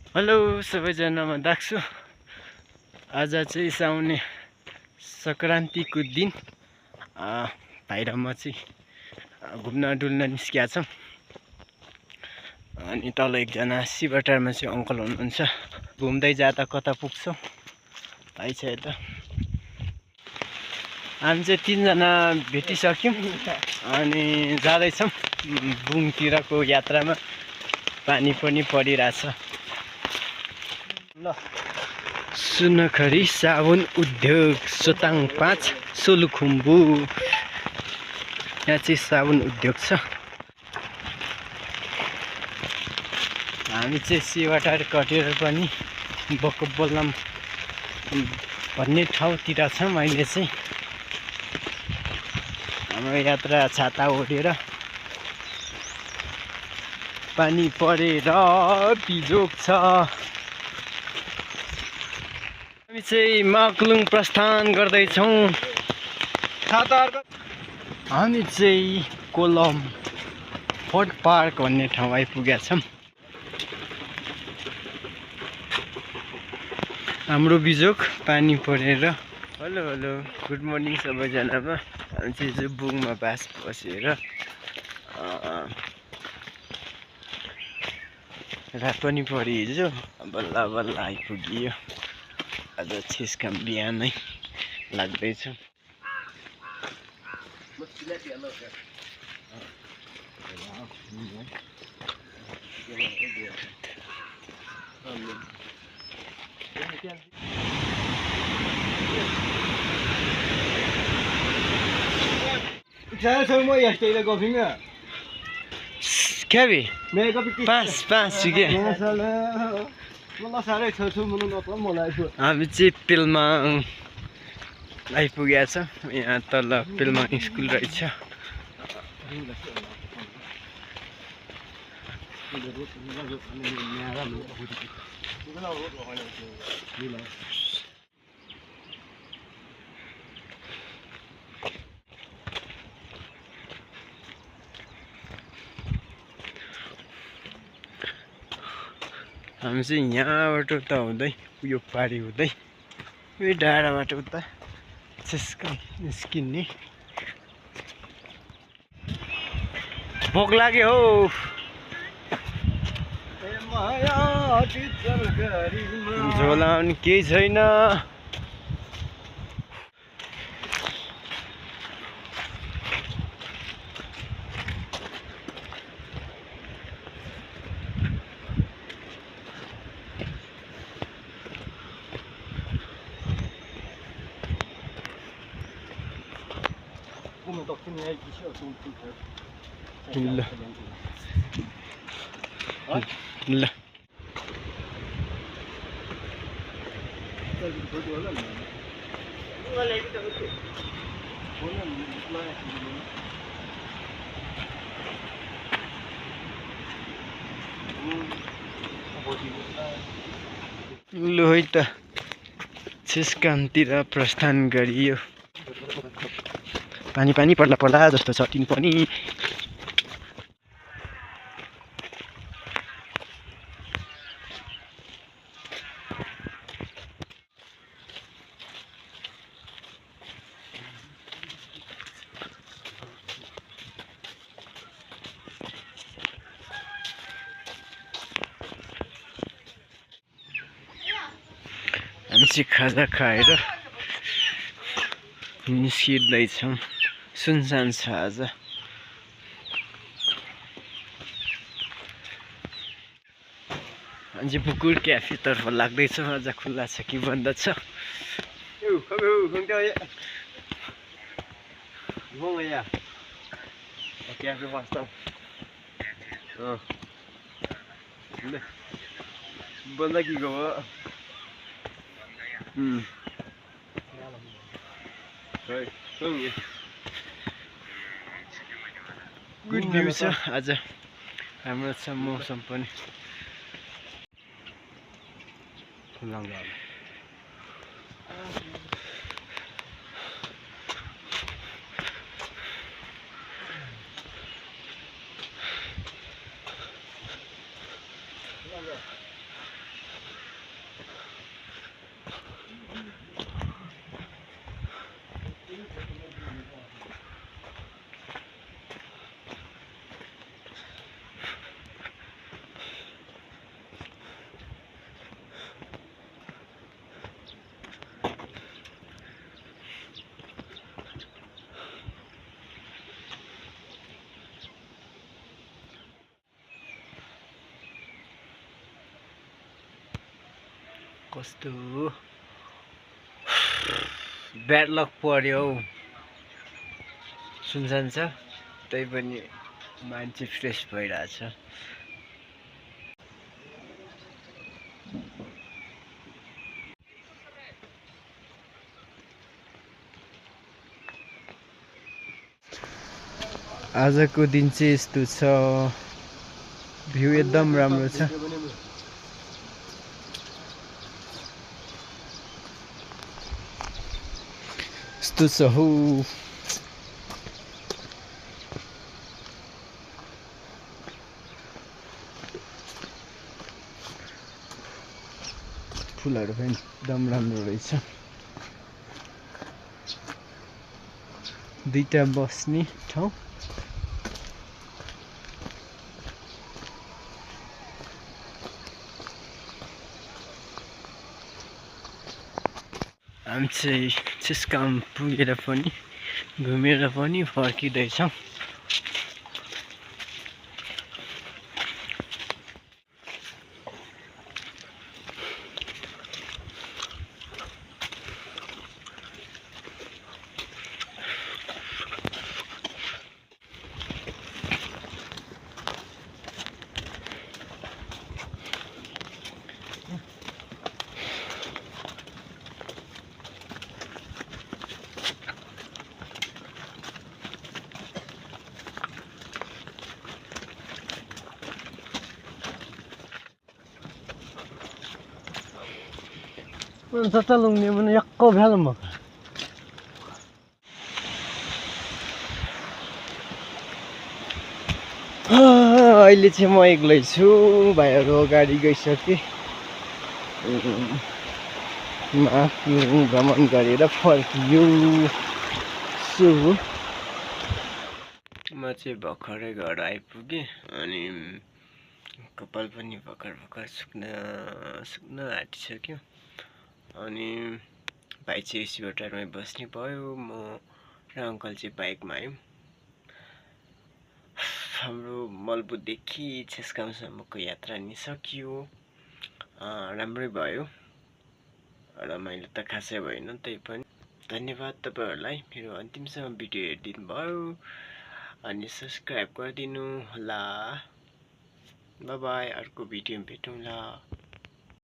Hello सबैजनामा दाक्छु। आज चाहिँ साउने संक्रान्तिको दिन भाइ र म चाहिँ घुम्न डुल्न निस्किया छौँ। अनि तल एकजना शिवटारमा चाहिँ अङ्कल हुनुहुन्छ। घुम्दै जाँदा कता पुग्छौँ भाइ छ यता। हामी चाहिँ तीनजना भेटिसक्यौँ अनि जाँदैछौँ बुङतिरको यात्रामा। पानी पनि परिरहेछ। ल सुनखरी साबुन उद्योग सोताङ 5 सोलुखुम्बु। यहाँ चाहिँ साबुन उद्योग छ। हामी चाहिँ शिवटार कटेर पनि बकबल्लाम भन्ने ठाउँतिर छौँ। अहिले चाहिँ हाम्रो यात्रा छाता ओढेर पानी परेर बिजोग छ। हामी चाहिँ माकुलुङ प्रस्थान गर्दैछौँ। हामी चाहिँ कोलम फोर्ट पार्क भन्ने ठाउँ आइपुगेका छौँ। हाम्रो बिजोग पानी परेर। हेलो हेलो गुड मर्निङ सबैजनामा। हामी चाहिँ बुङमा बास बसेर रात पनि पऱ्यो हिजो, बल्ल बल्ल आइपुगियो। आज छेसकाम बिहानै लाग्दैछ। क्या भी 5 के हामी चाहिँ पेलमाङ आइपुगेका छौँ। यहाँ तल पेलमाङ स्कुल रहेछ। हामी चाहिँ यहाँबाट उता हुँदै यो पारी हुँदै उयो डाँडाबाट उता छेस्का निस्किने। भोक लाग्यो हौ। झोला पनि केही छैन। ल लु है त छेस्कामतिर प्रस्थान गरियो। पानी पानी पर्ला पर्ला जस्तो छ तिन पनि। हामी चाहिँ खाजा खाएर निस्किँदैछौँ। सुनसान छ आज। अनि बुकुर क्याफेतर्फ लाग्दैछ। आज खुल्ला छ कि बन्द छ। बन्द कि गो गुड भ्यू छ आज। राम्रो छ मौसम पनि। कस्तो ब्याड लक पर्यो हौ। सुनसान छ त्यही पनि मान्छे फ्रेस भइरहेछ। आजको दिन चाहिँ यस्तो छ, भ्यू एकदम राम्रो छ। यस्तो छ हौ। फुलहरू पनि एकदम राम्रो रहेछ। दुईटा बस्ने ठाउँ। हामी चाहिँ चिस्काम पुगेर पनि घुमेर पनि फर्किँदैछौँ। जता लुङ्ने भने यक्क भ्यालम भएको। अहिले चाहिँ म एक्लै छु, भाइहरू अगाडि गइसके। माथि भ्रमण गरेर फर्कियो। म चाहिँ भर्खरै घर आइपुगेँ अनि कपाल पनि भर्खर सुक्न आँटिसक्यो। अनि भाइ चाहिँ एसी होटलमै बस्ने भयो, म र अङ्कल चाहिँ बाइकमा आयौँ। हाम्रो मलबुदेखि छेस्कामसम्मको यात्रा नि सकियो। राम्रै भयो, रमाइलो त खासै भएन, त्यही पनि धन्यवाद तपाईँहरूलाई मेरो अन्तिमसम्म भिडियो हेरिदिनु भयो अनि सब्सक्राइब गरिदिनु होला। बाई बाई, अर्को भिडियोमा भेटौँला।